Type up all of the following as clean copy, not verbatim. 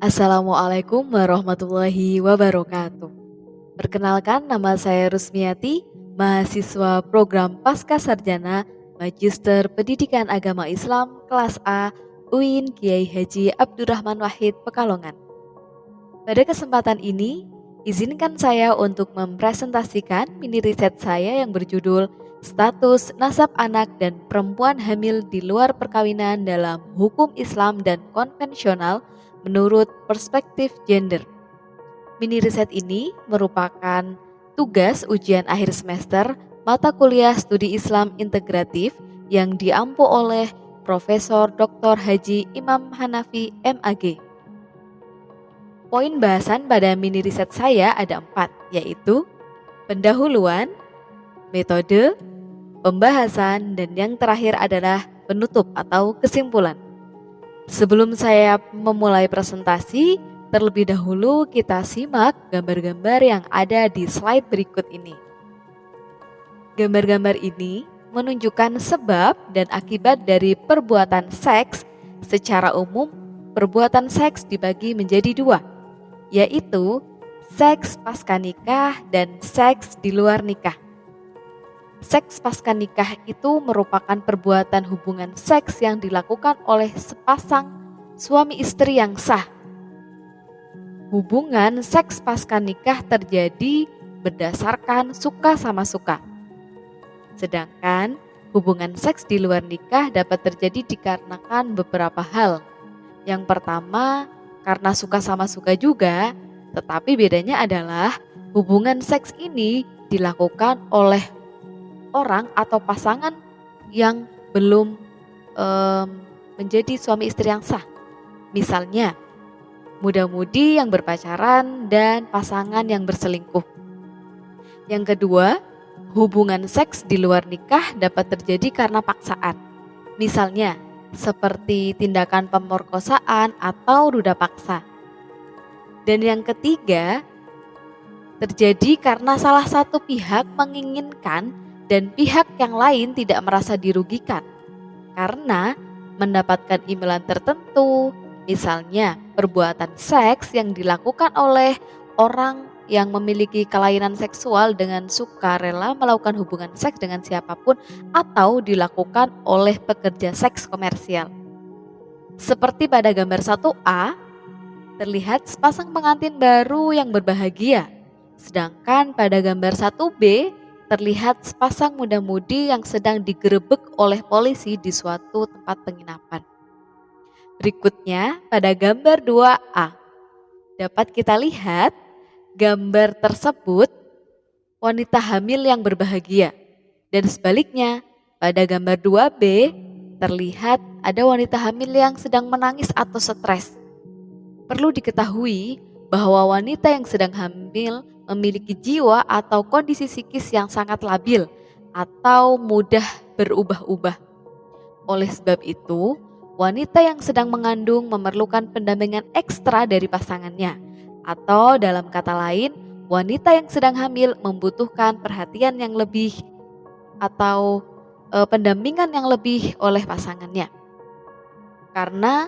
Assalamualaikum warahmatullahi wabarakatuh. Perkenalkan, nama saya Rusmiati, mahasiswa program Pascasarjana Magister Pendidikan Agama Islam kelas A UIN Kiai Haji Abdurrahman Wahid Pekalongan. Pada kesempatan ini, izinkan saya untuk mempresentasikan mini riset saya yang berjudul Status Nasab Anak dan Perempuan Hamil di Luar Perkawinan dalam Hukum Islam dan Konvensional menurut Perspektif Gender. Mini riset ini merupakan tugas ujian akhir semester mata kuliah Studi Islam Integratif yang diampu oleh Profesor Dr. Haji Imam Hanafi MAG. Poin bahasan pada mini riset saya ada 4, yaitu pendahuluan, metode, pembahasan, dan yang terakhir adalah penutup atau kesimpulan. Sebelum saya memulai presentasi, terlebih dahulu kita simak gambar-gambar yang ada di slide berikut ini. Gambar-gambar ini menunjukkan sebab dan akibat dari perbuatan seks. Secara umum, perbuatan seks dibagi menjadi 2, yaitu seks pasca nikah dan seks di luar nikah. Seks pasca nikah itu merupakan perbuatan hubungan seks yang dilakukan oleh sepasang suami istri yang sah. Hubungan seks pasca nikah terjadi berdasarkan suka sama suka. Sedangkan hubungan seks di luar nikah dapat terjadi dikarenakan beberapa hal. Yang pertama, karena suka sama suka juga, tetapi bedanya adalah hubungan seks ini dilakukan oleh orang atau pasangan yang belum menjadi suami istri yang sah. Misalnya, muda-mudi yang berpacaran dan pasangan yang berselingkuh. Yang kedua, hubungan seks di luar nikah dapat terjadi karena paksaan. Misalnya, seperti tindakan pemerkosaan atau ruda paksa. Dan yang ketiga, terjadi karena salah satu pihak menginginkan dan pihak yang lain tidak merasa dirugikan karena mendapatkan imbalan tertentu, misalnya perbuatan seks yang dilakukan oleh orang yang memiliki kelainan seksual dengan sukarela melakukan hubungan seks dengan siapapun atau dilakukan oleh pekerja seks komersial. Seperti pada gambar 1A, terlihat sepasang pengantin baru yang berbahagia. Sedangkan pada gambar 1B, terlihat sepasang muda-mudi yang sedang digerebek oleh polisi di suatu tempat penginapan. Berikutnya pada gambar 2A, dapat kita lihat gambar tersebut wanita hamil yang berbahagia. Dan sebaliknya pada gambar 2B terlihat ada wanita hamil yang sedang menangis atau stres. Perlu diketahui bahwa wanita yang sedang hamil memiliki jiwa atau kondisi psikis yang sangat labil atau mudah berubah-ubah. Oleh sebab itu, wanita yang sedang mengandung memerlukan pendampingan ekstra dari pasangannya, atau dalam kata lain, wanita yang sedang hamil membutuhkan perhatian yang lebih atau pendampingan yang lebih oleh pasangannya. Karena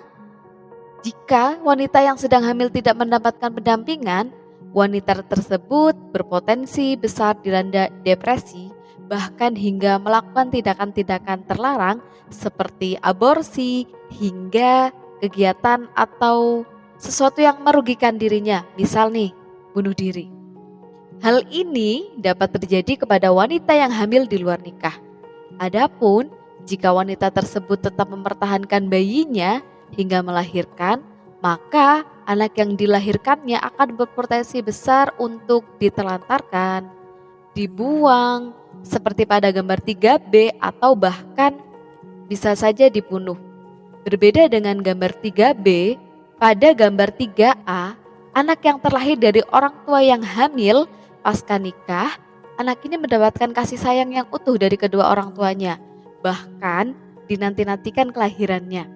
jika wanita yang sedang hamil tidak mendapatkan pendampingan, wanita tersebut berpotensi besar dilanda depresi, bahkan hingga melakukan tindakan-tindakan terlarang seperti aborsi hingga kegiatan atau sesuatu yang merugikan dirinya, misal nih, bunuh diri. Hal ini dapat terjadi kepada wanita yang hamil di luar nikah. Adapun jika wanita tersebut tetap mempertahankan bayinya hingga melahirkan, maka anak yang dilahirkannya akan berpotensi besar untuk ditelantarkan, dibuang, seperti pada gambar 3B atau bahkan bisa saja dibunuh. Berbeda dengan gambar 3B, pada gambar 3A, anak yang terlahir dari orang tua yang hamil pasca nikah, anak ini mendapatkan kasih sayang yang utuh dari kedua orang tuanya, bahkan dinanti-nantikan kelahirannya.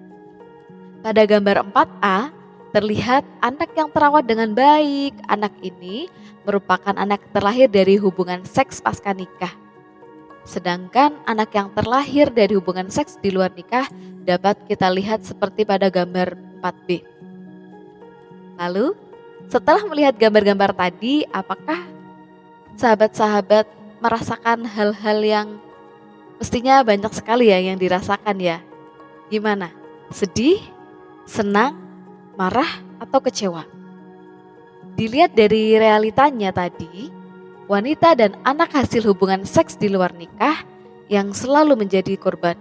Pada gambar 4A, terlihat anak yang terawat dengan baik. Anak ini merupakan anak terlahir dari hubungan seks pasca nikah. Sedangkan anak yang terlahir dari hubungan seks di luar nikah dapat kita lihat seperti pada gambar 4B. Lalu, setelah melihat gambar-gambar tadi, apakah sahabat-sahabat merasakan hal-hal yang mestinya banyak sekali ya yang dirasakan ya? Gimana? Sedih, senang, marah, atau kecewa? Dilihat dari realitanya tadi, wanita dan anak hasil hubungan seks di luar nikah yang selalu menjadi korban.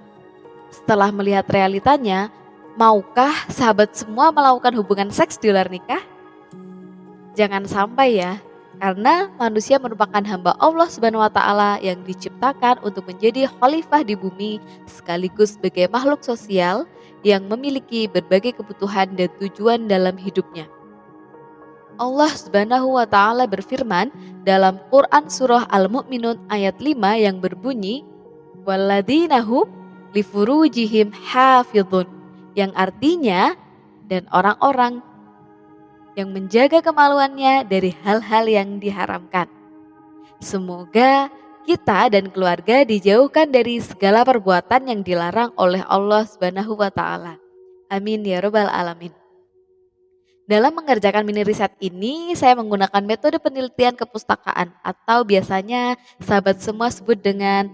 Setelah melihat realitanya, maukah sahabat semua melakukan hubungan seks di luar nikah? Jangan sampai ya, karena manusia merupakan hamba Allah Subhanahu wa taala yang diciptakan untuk menjadi khalifah di bumi sekaligus sebagai makhluk sosial yang memiliki berbagai kebutuhan dan tujuan dalam hidupnya. Allah Subhanahu wa taala berfirman dalam Quran surah Al-Mu'minun ayat 5 yang berbunyi walladzina hum li furujihim hafizun, yang artinya dan orang-orang yang menjaga kemaluannya dari hal-hal yang diharamkan. Semoga kita dan keluarga dijauhkan dari segala perbuatan yang dilarang oleh Allah Subhanahu wa taala. Amin ya rabbal alamin. Dalam mengerjakan mini riset ini, saya menggunakan metode penelitian kepustakaan atau biasanya sahabat semua sebut dengan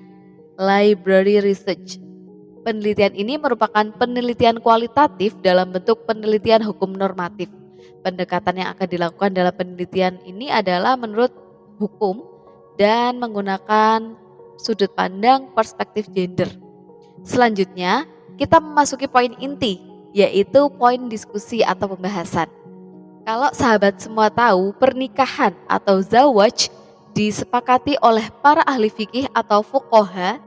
library research. Penelitian ini merupakan penelitian kualitatif dalam bentuk penelitian hukum normatif. Pendekatan yang akan dilakukan dalam penelitian ini adalah menurut hukum dan menggunakan sudut pandang perspektif gender. Selanjutnya, kita memasuki poin inti, yaitu poin diskusi atau pembahasan. Kalau sahabat semua tahu, pernikahan atau zawaj disepakati oleh para ahli fikih atau fuqaha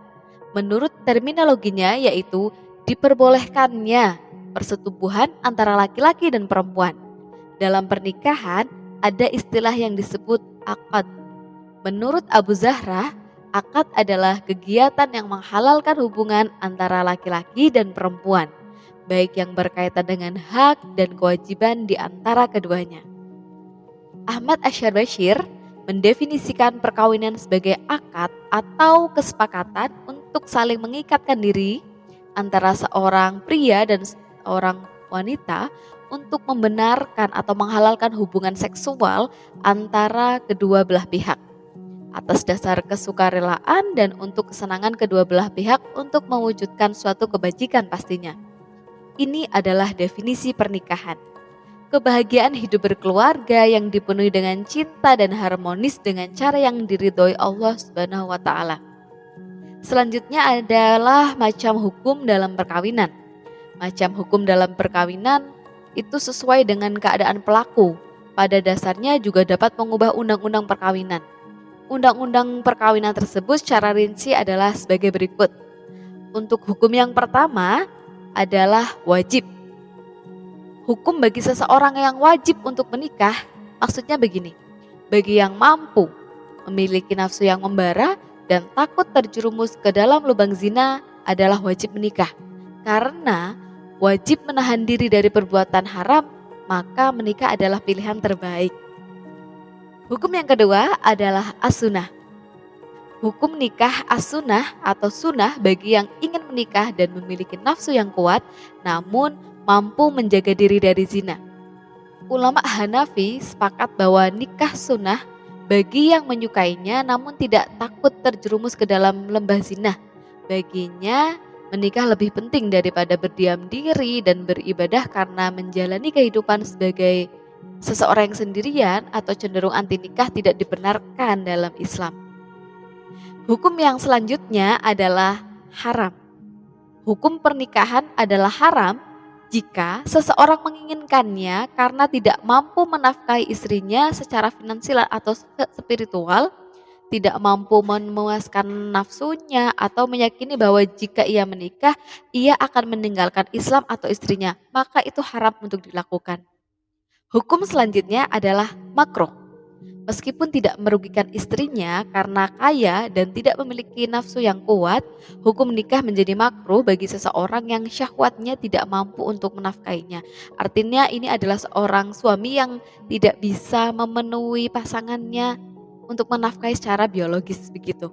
menurut terminologinya yaitu diperbolehkannya persetubuhan antara laki-laki dan perempuan. Dalam pernikahan ada istilah yang disebut akad. Menurut Abu Zahra, akad adalah kegiatan yang menghalalkan hubungan antara laki-laki dan perempuan, baik yang berkaitan dengan hak dan kewajiban di antara keduanya. Ahmad Asy'ar-Bashir mendefinisikan perkawinan sebagai akad atau kesepakatan untuk saling mengikatkan diri antara seorang pria dan seorang wanita untuk membenarkan atau menghalalkan hubungan seksual antara kedua belah pihak atas dasar kesukarelaan dan untuk kesenangan kedua belah pihak untuk mewujudkan suatu kebajikan pastinya. Ini adalah definisi pernikahan. Kebahagiaan hidup berkeluarga yang dipenuhi dengan cinta dan harmonis dengan cara yang diridhoi Allah Subhanahu wa taala. Selanjutnya adalah macam hukum dalam perkawinan. Macam hukum dalam perkawinan itu sesuai dengan keadaan pelaku. Pada dasarnya juga dapat mengubah undang-undang perkawinan. Undang-undang perkawinan tersebut secara rinci adalah sebagai berikut. Untuk hukum yang pertama adalah wajib. Hukum bagi seseorang yang wajib untuk menikah, maksudnya begini. Bagi yang mampu, memiliki nafsu yang membara dan takut terjerumus ke dalam lubang zina adalah wajib menikah. Karena wajib menahan diri dari perbuatan haram, maka menikah adalah pilihan terbaik. Hukum yang kedua adalah as-sunnah. Hukum nikah as-sunnah atau sunnah bagi yang ingin menikah dan memiliki nafsu yang kuat namun mampu menjaga diri dari zina. Ulama Hanafi sepakat bahwa nikah sunnah bagi yang menyukainya namun tidak takut terjerumus ke dalam lembah zina. Baginya menikah lebih penting daripada berdiam diri dan beribadah karena menjalani kehidupan sebagai seseorang yang sendirian atau cenderung anti nikah tidak dibenarkan dalam Islam. Hukum yang selanjutnya adalah haram. Hukum pernikahan adalah haram jika seseorang menginginkannya karena tidak mampu menafkahi istrinya secara finansial atau spiritual, tidak mampu memuaskan nafsunya atau meyakini bahwa jika ia menikah, ia akan meninggalkan Islam atau istrinya, maka itu haram untuk dilakukan. Hukum selanjutnya adalah makruh. Meskipun tidak merugikan istrinya karena kaya dan tidak memiliki nafsu yang kuat, hukum nikah menjadi makruh bagi seseorang yang syahwatnya tidak mampu untuk menafkainya. Artinya ini adalah seorang suami yang tidak bisa memenuhi pasangannya untuk menafkahi secara biologis begitu.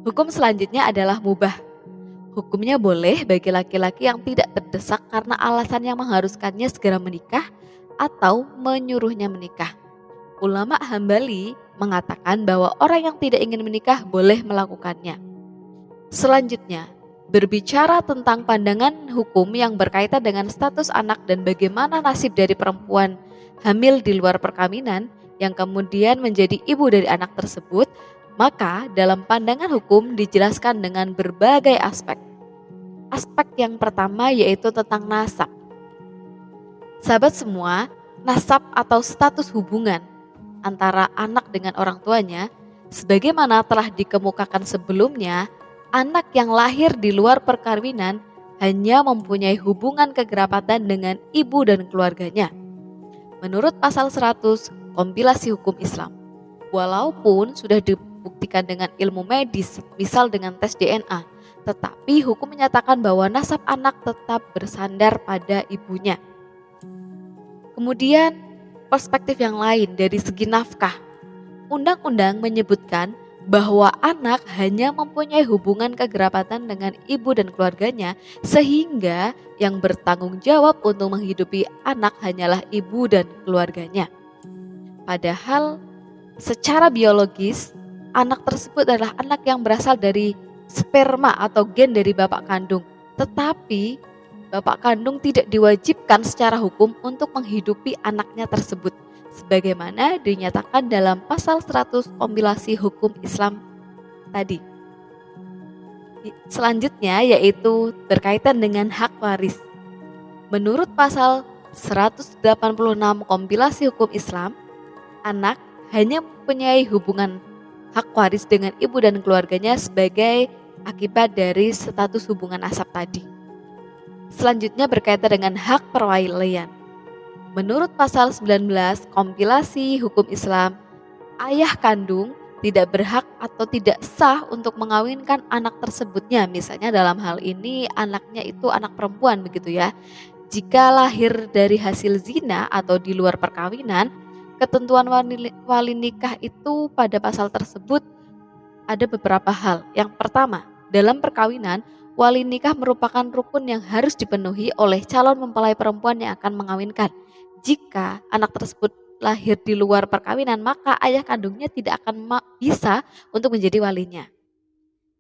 Hukum selanjutnya adalah mubah. Hukumnya boleh bagi laki-laki yang tidak terdesak karena alasan yang mengharuskannya segera menikah atau menyuruhnya menikah. Ulama Hambali mengatakan bahwa orang yang tidak ingin menikah boleh melakukannya. Selanjutnya, berbicara tentang pandangan hukum yang berkaitan dengan status anak dan bagaimana nasib dari perempuan hamil di luar perkawinan yang kemudian menjadi ibu dari anak tersebut, maka dalam pandangan hukum dijelaskan dengan berbagai aspek. Aspek yang pertama yaitu tentang nasab. Sahabat semua, nasab atau status hubungan antara anak dengan orang tuanya, sebagaimana telah dikemukakan sebelumnya, anak yang lahir di luar perkawinan hanya mempunyai hubungan kekerabatan dengan ibu dan keluarganya. Menurut pasal 100 kompilasi hukum Islam, walaupun sudah dibuktikan dengan ilmu medis, misal dengan tes DNA, tetapi hukum menyatakan bahwa nasab anak tetap bersandar pada ibunya. Kemudian perspektif yang lain dari segi nafkah. Undang-undang menyebutkan bahwa anak hanya mempunyai hubungan kekerabatan dengan ibu dan keluarganya, sehingga yang bertanggung jawab untuk menghidupi anak hanyalah ibu dan keluarganya. Padahal secara biologis, anak tersebut adalah anak yang berasal dari sperma atau gen dari bapak kandung. Tetapi bapak kandung tidak diwajibkan secara hukum untuk menghidupi anaknya tersebut, sebagaimana dinyatakan dalam pasal 100 kompilasi hukum Islam tadi. Selanjutnya yaitu berkaitan dengan hak waris. Menurut pasal 186 kompilasi hukum Islam, anak hanya mempunyai hubungan hak waris dengan ibu dan keluarganya sebagai akibat dari status hubungan nasab tadi. Selanjutnya berkaitan dengan hak perwalian. Menurut pasal 19 kompilasi hukum Islam, ayah kandung tidak berhak atau tidak sah untuk mengawinkan anak tersebutnya. Misalnya dalam hal ini anaknya itu anak perempuan begitu ya. Jika lahir dari hasil zina atau di luar perkawinan, ketentuan wali nikah itu pada pasal tersebut ada beberapa hal. Yang pertama, dalam perkawinan, wali nikah merupakan rukun yang harus dipenuhi oleh calon mempelai perempuan yang akan mengawinkan. Jika anak tersebut lahir di luar perkawinan, maka ayah kandungnya tidak akan bisa untuk menjadi walinya.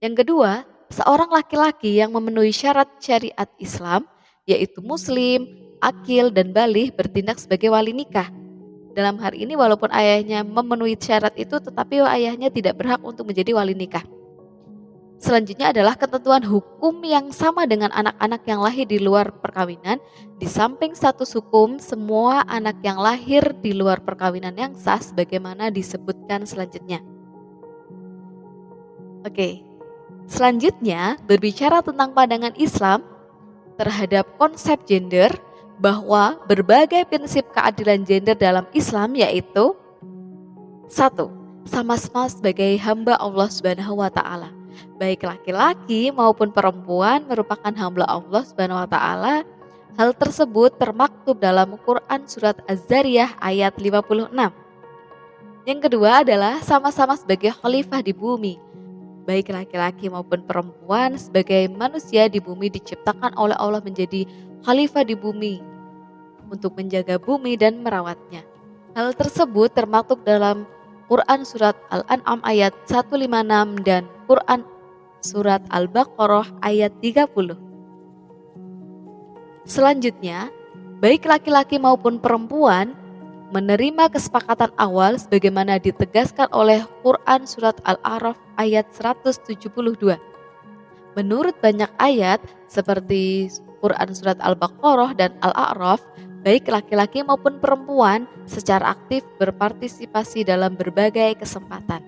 Yang kedua, seorang laki-laki yang memenuhi syarat syariat Islam, yaitu muslim, akil, dan baligh bertindak sebagai wali nikah. Dalam hal ini walaupun ayahnya memenuhi syarat itu, tetapi ayahnya tidak berhak untuk menjadi wali nikah. Selanjutnya adalah ketentuan hukum yang sama dengan anak-anak yang lahir di luar perkawinan. Di samping status hukum, semua anak yang lahir di luar perkawinan yang sah sebagaimana disebutkan selanjutnya. Oke, selanjutnya berbicara tentang pandangan Islam terhadap konsep gender, bahwa berbagai prinsip keadilan gender dalam Islam yaitu 1. Sama-sama sebagai hamba Allah Subhanahu wa taala. Baik laki-laki maupun perempuan merupakan hamba Allah Subhanahu wa taala. Hal tersebut termaktub dalam Quran surat Az-Zariyah ayat 56. Yang kedua adalah sama-sama sebagai khalifah di bumi. Baik laki-laki maupun perempuan sebagai manusia di bumi diciptakan oleh Allah menjadi khalifah di bumi untuk menjaga bumi dan merawatnya. Hal tersebut termaktub dalam Quran surat Al-An'am ayat 156 dan Quran surat Al-Baqarah ayat 30. Selanjutnya, baik laki-laki maupun perempuan menerima kesepakatan awal sebagaimana ditegaskan oleh Quran surat Al-A'raf ayat 172. Menurut banyak ayat seperti Quran surat Al-Baqarah dan Al-A'raf, baik laki-laki maupun perempuan secara aktif berpartisipasi dalam berbagai kesempatan.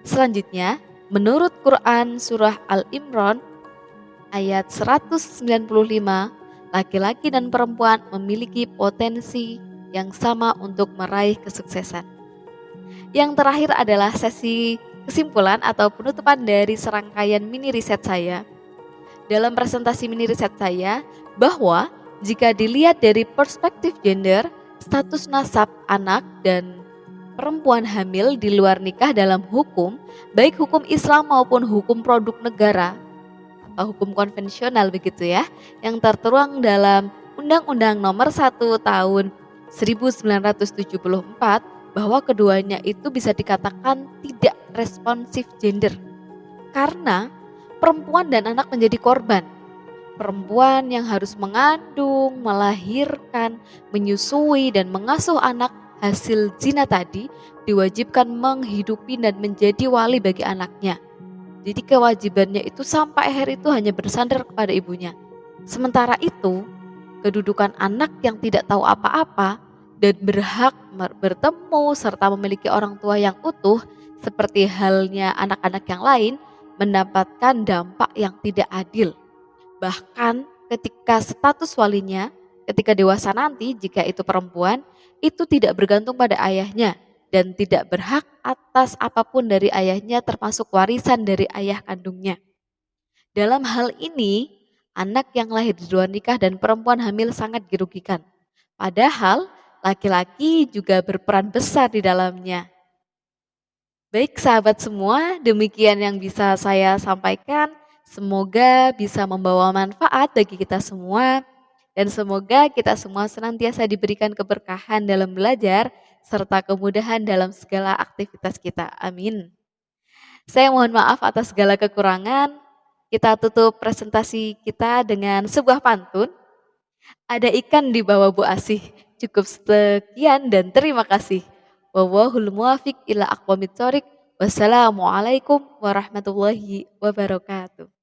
Selanjutnya, menurut Quran surah Al-Imran ayat 195, laki-laki dan perempuan memiliki potensi yang sama untuk meraih kesuksesan. Yang terakhir adalah sesi kesimpulan atau penutupan dari serangkaian mini riset saya. Dalam presentasi mini riset saya, bahwa jika dilihat dari perspektif gender, status nasab anak dan perempuan hamil di luar nikah dalam hukum, baik hukum Islam maupun hukum produk negara atau hukum konvensional begitu ya, yang tertuang dalam Undang-Undang Nomor 1 Tahun 1974 bahwa keduanya itu bisa dikatakan tidak responsif gender karena perempuan dan anak menjadi korban. Perempuan yang harus mengandung, melahirkan, menyusui, dan mengasuh anak hasil zina tadi diwajibkan menghidupi dan menjadi wali bagi anaknya. Jadi kewajibannya itu sampai akhir itu hanya bersandar kepada ibunya. Sementara itu, kedudukan anak yang tidak tahu apa-apa dan berhak bertemu serta memiliki orang tua yang utuh seperti halnya anak-anak yang lain mendapatkan dampak yang tidak adil. Bahkan ketika status walinya, ketika dewasa nanti jika itu perempuan, itu tidak bergantung pada ayahnya dan tidak berhak atas apapun dari ayahnya termasuk warisan dari ayah kandungnya. Dalam hal ini, anak yang lahir di luar nikah dan perempuan hamil sangat dirugikan. Padahal laki-laki juga berperan besar di dalamnya. Baik sahabat semua, demikian yang bisa saya sampaikan. Semoga bisa membawa manfaat bagi kita semua dan semoga kita semua senantiasa diberikan keberkahan dalam belajar serta kemudahan dalam segala aktivitas kita. Amin. Saya mohon maaf atas segala kekurangan. Kita tutup presentasi kita dengan sebuah pantun. Ada ikan di bawah Bu Asih. Cukup sekian dan terima kasih. Wallahul muwaffiq ila aqwamit thoriq. Wassalamualaikum warahmatullahi wabarakatuh.